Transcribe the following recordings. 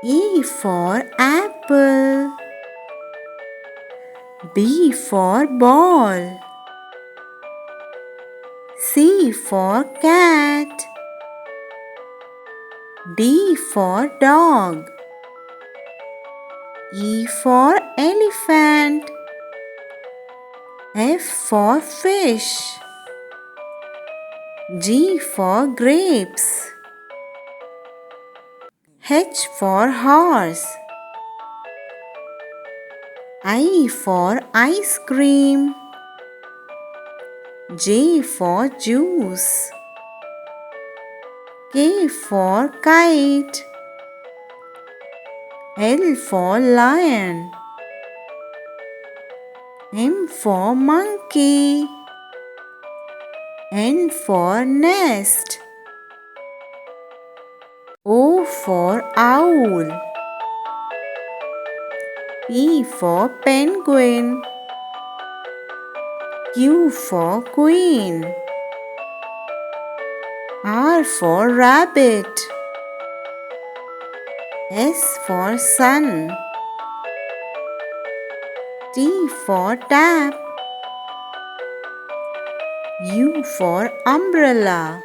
A for apple. B for ball. C for cat. D for dog. E for elephant. F for fish. G for grapes. H for horse. I for ice cream. J for juice. K for kite. L for lion. M for monkey. N for nest. O for owl. P for penguin. Q for queen. R for rabbit. S for sun. T for tap. U for umbrella.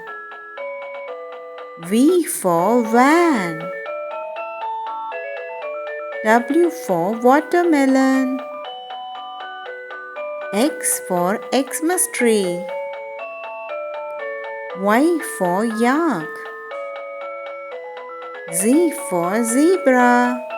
V for van. W for watermelon. X for Xmas tree. Y for yak. Z for zebra.